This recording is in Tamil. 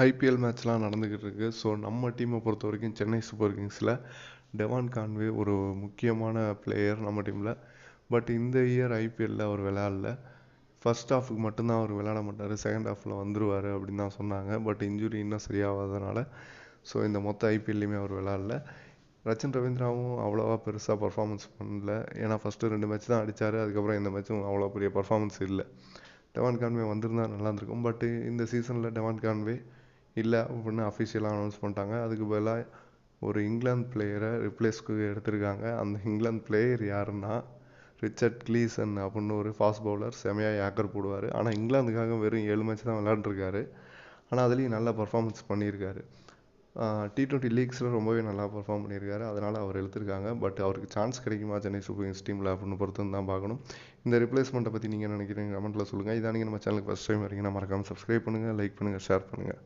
ஐபிஎல் மேட்ச்லாம் நடந்துக்கிட்டு இருக்கு. ஸோ நம்ம டீமை பொறுத்த வரைக்கும் சென்னை சூப்பர் கிங்ஸில் டெவான் கான்வே ஒரு முக்கியமான பிளேயர் நம்ம டீமில். பட் இந்த இயர் ஐபிஎல்லில் அவர் விளையாடல. ஃபர்ஸ்ட் ஹாஃபுக்கு மட்டும்தான் அவர் விளையாட மாட்டார், செகண்ட் ஹாஃபில் வந்துடுவார் அப்படின்னு தான் சொன்னாங்க. பட் இன்ஜுரி இன்னும் சரியாகாதனால ஸோ இந்த மொத்த ஐபிஎல்லையுமே அவர் விளையாடல. ரச்சின் ரவீந்திராவும் அவ்வளோவா பெருசாக பர்ஃபார்மன்ஸ் பண்ணல. ஏன்னா ஃபஸ்ட்டு 2 மேட்ச் தான் அடித்தார். அதுக்கப்புறம் இந்த மேட்சும் அவ்வளோ பெரிய பர்ஃபார்மன்ஸ் இல்லை. டெவான் கான்வே வந்திருந்தா நல்லா இருந்திருக்கும். பட் இந்த சீசனில் டெவான் கான்வே இல்லை அப்படின்னு அஃபிஷியலாக அனௌன்ஸ் பண்ணிட்டாங்க. அதுக்கு பதிலாக ஒரு இங்கிலாந்து பிளேயரை ரிப்ளேஸ்க்கு எடுத்திருக்காங்க. அந்த இங்கிலாந்து பிளேயர் யாருன்னா ரிச்சர்ட் கிளீசன் அப்படின்னு ஒரு ஃபாஸ்ட் பவுலர். செமையாக ஏக்கர் போடுவார். ஆனால் இங்கிலாந்துக்காக வெறும் 7 மேட்ச் தான் விளையாண்டுருக்காரு. ஆனால் அதுலேயும் நல்ல பர்ஃபார்மன்ஸ் பண்ணியிருக்காரு. T20 லீக்ஸில் ரொம்பவே நல்லா பர்ஃபார்ம் பண்ணியிருக்காரு. அதனால் அவர் எடுத்திருக்காங்க. பட் அவருக்கு சான்ஸ் கிடைக்குமா சென்னை சூப்பர் கிங்ஸ் டீமில் அப்படின்னு பொறுத்து தான் பார்க்கணும். இந்த ரிப்ளேஸ்மெண்ட்டை பற்றி நீங்கள் நினைக்கிறீங்க கமெண்ட்டில் சொல்லுங்கள். இதான் நீங்கள் நம்ம சேனலுக்கு ஃபஸ்ட் டைம் வரீங்கன்னா மறக்காமல் சப்ஸ்கிரைப் பண்ணுங்கள், லைக் பண்ணுங்கள், ஷேர் பண்ணுங்கள்.